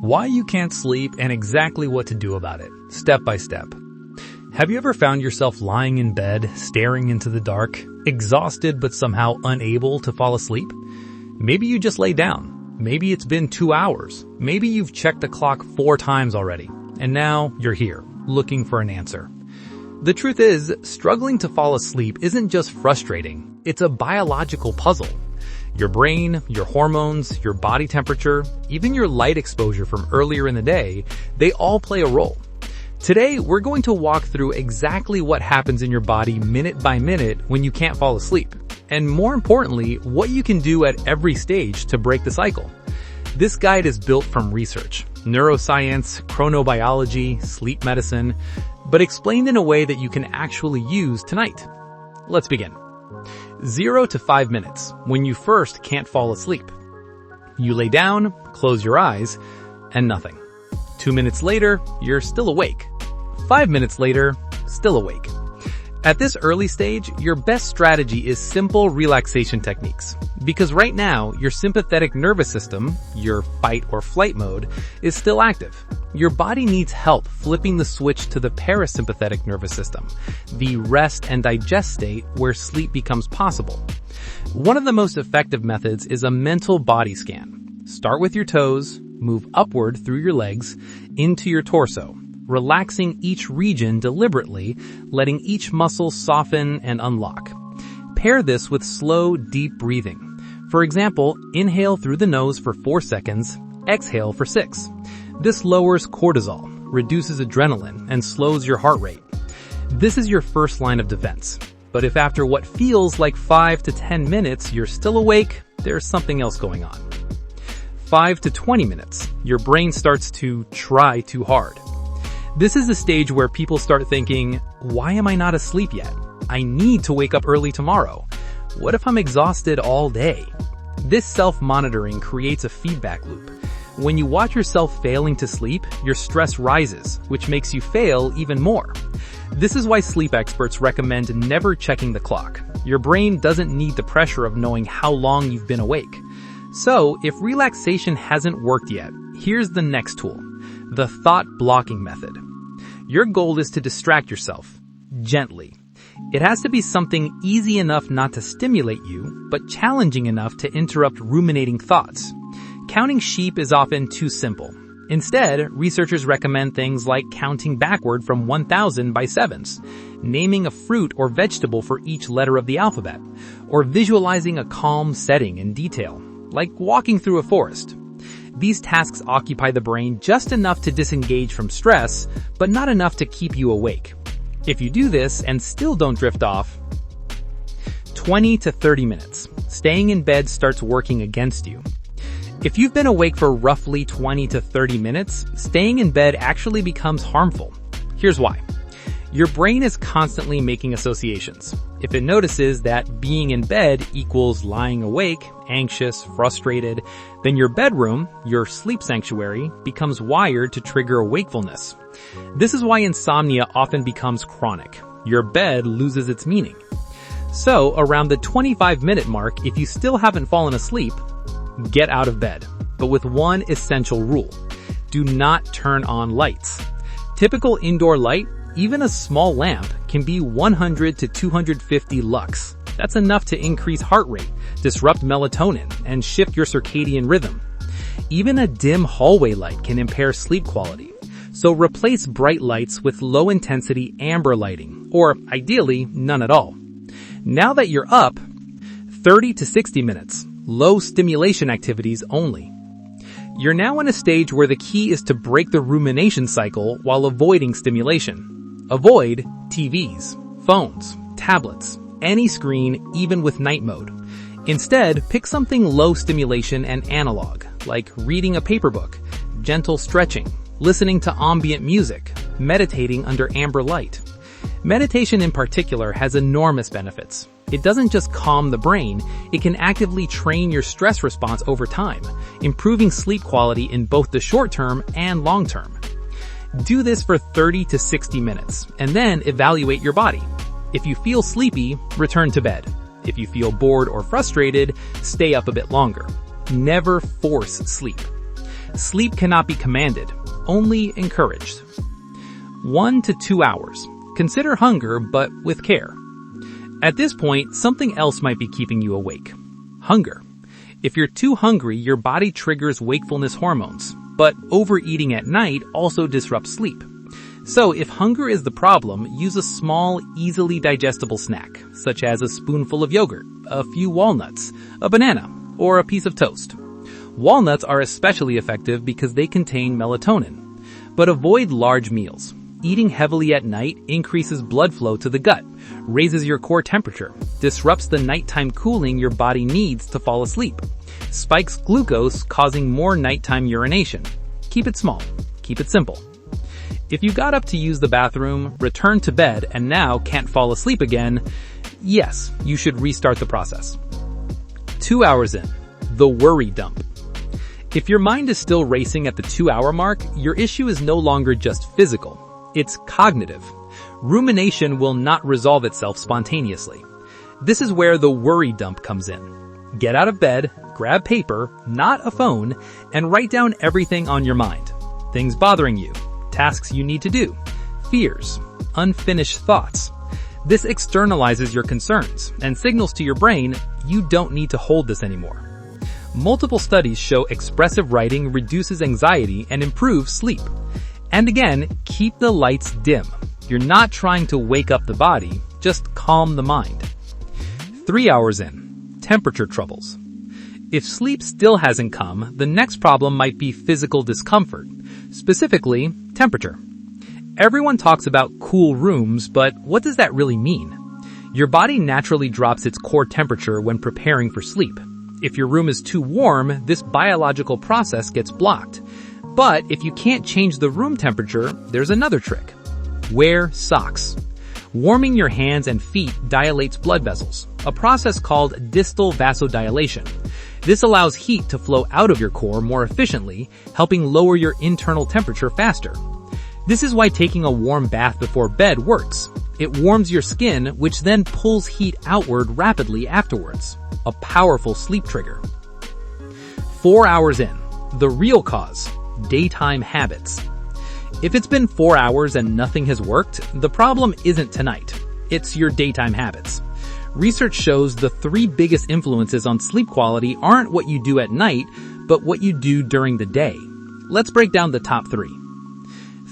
Why you can't sleep and exactly what to do about it, step by step. Have you ever found yourself lying in bed, staring into the dark, exhausted but somehow unable to fall asleep? Maybe you just lay down. Maybe it's been 2 hours. Maybe you've checked the clock 4 times already. And now you're here, looking for an answer. The truth is, struggling to fall asleep isn't just frustrating. It's a biological puzzle. Your brain, your hormones, your body temperature, even your light exposure from earlier in the day, they all play a role. Today, we're going to walk through exactly what happens in your body minute by minute when you can't fall asleep. And more importantly, what you can do at every stage to break the cycle. This guide is built from research, neuroscience, chronobiology, sleep medicine, but explained in a way that you can actually use tonight. Let's begin. 0 to 5 minutes, when you first can't fall asleep. You lay down, close your eyes, and nothing. 2 minutes later, you're still awake. 5 minutes later, still awake. At this early stage, your best strategy is simple relaxation techniques. Because right now, your sympathetic nervous system, your fight or flight mode, is still active. Your body needs help flipping the switch to the parasympathetic nervous system, the rest and digest state where sleep becomes possible. One of the most effective methods is a mental body scan. Start with your toes, move upward through your legs, into your torso, relaxing each region deliberately, letting each muscle soften and unlock. Pair this with slow, deep breathing. For example, inhale through the nose for 4 seconds, exhale for 6. This lowers cortisol, reduces adrenaline, and slows your heart rate. This is your first line of defense. But if after what feels like 5 to 10 minutes you're still awake, there's something else going on. 5 to 20 minutes, your brain starts to try too hard. This is the stage where people start thinking, why am I not asleep yet? I need to wake up early tomorrow. What if I'm exhausted all day? This self-monitoring creates a feedback loop. When you watch yourself failing to sleep, your stress rises, which makes you fail even more. This is why sleep experts recommend never checking the clock. Your brain doesn't need the pressure of knowing how long you've been awake. So, if relaxation hasn't worked yet, here's the next tool, the thought blocking method. Your goal is to distract yourself, gently. It has to be something easy enough not to stimulate you, but challenging enough to interrupt ruminating thoughts. Counting sheep is often too simple. Instead, researchers recommend things like counting backward from 1,000 by sevens, naming a fruit or vegetable for each letter of the alphabet, or visualizing a calm setting in detail, like walking through a forest. These tasks occupy the brain just enough to disengage from stress, but not enough to keep you awake. If you do this and still don't drift off, 20 to 30 minutes, staying in bed starts working against you. If you've been awake for roughly 20 to 30 minutes, staying in bed actually becomes harmful. Here's why. Your brain is constantly making associations. If it notices that being in bed equals lying awake, anxious, frustrated, then your bedroom, your sleep sanctuary, becomes wired to trigger wakefulness. This is why insomnia often becomes chronic. Your bed loses its meaning. So, around the 25-minute mark, if you still haven't fallen asleep, get out of bed. But with one essential rule. Do not turn on lights. Typical indoor light, even a small lamp, can be 100 to 250 lux. That's enough to increase heart rate, disrupt melatonin, and shift your circadian rhythm. Even a dim hallway light can impair sleep quality. So replace bright lights with low-intensity amber lighting, or ideally, none at all. Now that you're up, 30 to 60 minutes, low stimulation activities only. You're now in a stage where the key is to break the rumination cycle while avoiding stimulation. Avoid TVs, phones, tablets, any screen, even with night mode. Instead, pick something low stimulation and analog, like reading a paper book, gentle stretching, listening to ambient music, meditating under amber light. Meditation in particular has enormous benefits. It doesn't just calm the brain, it can actively train your stress response over time, improving sleep quality in both the short term and long term. Do this for 30 to 60 minutes, and then evaluate your body. If you feel sleepy, return to bed. If you feel bored or frustrated, stay up a bit longer. Never force sleep. Sleep cannot be commanded, only encouraged. 1 to 2 hours. Consider hunger, but with care. At this point, something else might be keeping you awake. Hunger. If you're too hungry, your body triggers wakefulness hormones, but overeating at night also disrupts sleep. So if hunger is the problem, use a small, easily digestible snack, such as a spoonful of yogurt, a few walnuts, a banana, or a piece of toast. Walnuts are especially effective because they contain melatonin. But avoid large meals. Eating heavily at night increases blood flow to the gut, raises your core temperature, disrupts the nighttime cooling your body needs to fall asleep, spikes glucose, causing more nighttime urination. Keep it small. Keep it simple. If you got up to use the bathroom, returned to bed, and now can't fall asleep again, yes, you should restart the process. 2 hours in. The worry dump. If your mind is still racing at the 2-hour mark, your issue is no longer just physical. It's cognitive. Rumination will not resolve itself spontaneously. This is where the worry dump comes in. Get out of bed, grab paper, not a phone, and write down everything on your mind. Things bothering you, tasks you need to do, fears, unfinished thoughts. This externalizes your concerns and signals to your brain you don't need to hold this anymore. Multiple studies show expressive writing reduces anxiety and improves sleep. And again, keep the lights dim. You're not trying to wake up the body, just calm the mind. 3 hours in. Temperature troubles. If sleep still hasn't come, the next problem might be physical discomfort, specifically temperature. Everyone talks about cool rooms, but what does that really mean? Your body naturally drops its core temperature when preparing for sleep. If your room is too warm, this biological process gets blocked. But if you can't change the room temperature, there's another trick. Wear socks. Warming your hands and feet dilates blood vessels, a process called distal vasodilation. This allows heat to flow out of your core more efficiently, helping lower your internal temperature faster. This is why taking a warm bath before bed works. It warms your skin, which then pulls heat outward rapidly afterwards. A powerful sleep trigger. 4 hours in. The real cause. Daytime habits. If it's been 4 hours and nothing has worked, the problem isn't tonight. It's your daytime habits. Research shows the 3 biggest influences on sleep quality aren't what you do at night, but what you do during the day. Let's break down the top 3.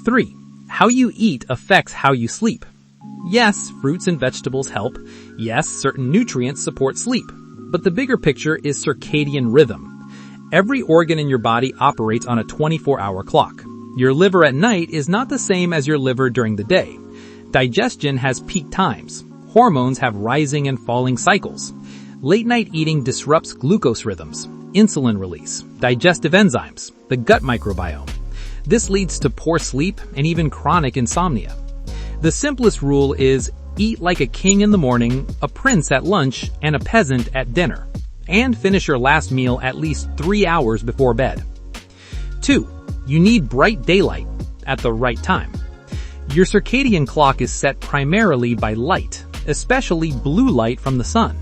3. How you eat affects how you sleep. Yes, fruits and vegetables help. Yes, certain nutrients support sleep. But the bigger picture is circadian rhythm. Every organ in your body operates on a 24-hour clock. Your liver at night is not the same as your liver during the day. Digestion has peak times. Hormones have rising and falling cycles. Late-night eating disrupts glucose rhythms, insulin release, digestive enzymes, the gut microbiome. This leads to poor sleep and even chronic insomnia. The simplest rule is eat like a king in the morning, a prince at lunch, and a peasant at dinner. And finish your last meal at least 3 hours before bed. 2. You need bright daylight at the right time. Your circadian clock is set primarily by light, especially blue light from the sun.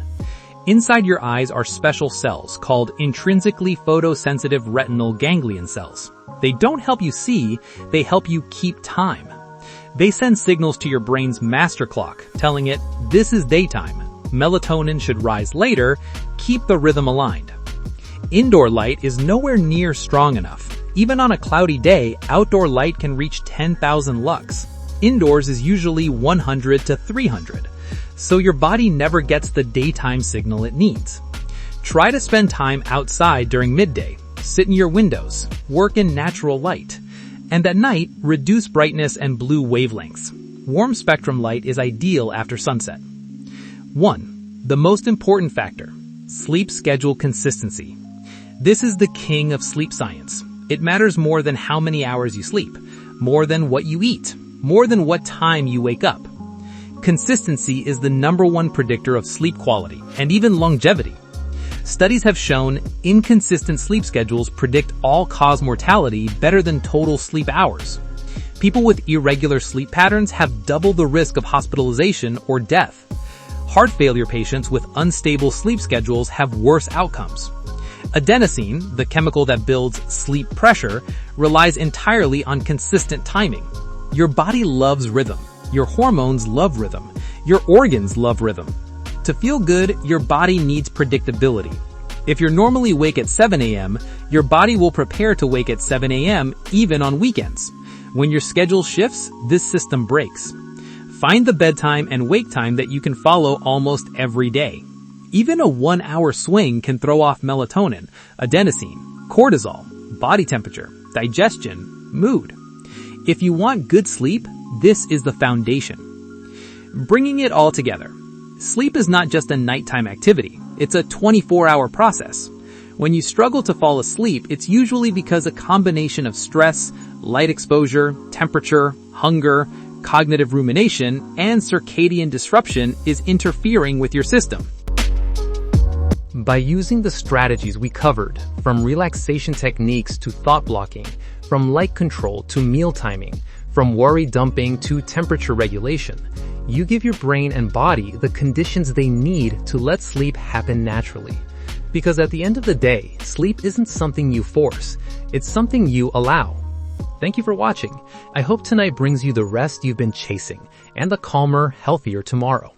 Inside your eyes are special cells called intrinsically photosensitive retinal ganglion cells. They don't help you see, they help you keep time. They send signals to your brain's master clock, telling it, this is daytime. Melatonin should rise later, keep the rhythm aligned. Indoor light is nowhere near strong enough. Even on a cloudy day, outdoor light can reach 10,000 lux. Indoors is usually 100 to 300. So your body never gets the daytime signal it needs. Try to spend time outside during midday. Sit in your windows. Work in natural light. And at night, reduce brightness and blue wavelengths. Warm spectrum light is ideal after sunset. 1. The most important factor. Sleep schedule consistency. This is the king of sleep science. It matters more than how many hours you sleep, more than what you eat, more than what time you wake up. Consistency is the #1 predictor of sleep quality and even longevity. Studies have shown inconsistent sleep schedules predict all-cause mortality better than total sleep hours. People with irregular sleep patterns have double the risk of hospitalization or death. Heart failure patients with unstable sleep schedules have worse outcomes. Adenosine, the chemical that builds sleep pressure, relies entirely on consistent timing. Your body loves rhythm. Your hormones love rhythm. Your organs love rhythm. To feel good, your body needs predictability. If you're normally awake at 7 a.m., your body will prepare to wake at 7 a.m. even on weekends. When your schedule shifts, this system breaks. Find the bedtime and wake time that you can follow almost every day. Even a 1-hour swing can throw off melatonin, adenosine, cortisol, body temperature, digestion, mood. If you want good sleep, this is the foundation. Bringing it all together. Sleep is not just a nighttime activity. It's a 24-hour process. When you struggle to fall asleep, it's usually because a combination of stress, light exposure, temperature, hunger, cognitive rumination, and circadian disruption is interfering with your system. By using the strategies we covered, from relaxation techniques to thought blocking, from light control to meal timing, from worry dumping to temperature regulation, you give your brain and body the conditions they need to let sleep happen naturally. Because at the end of the day, sleep isn't something you force, it's something you allow. Thank you for watching. I hope tonight brings you the rest you've been chasing and a calmer, healthier tomorrow.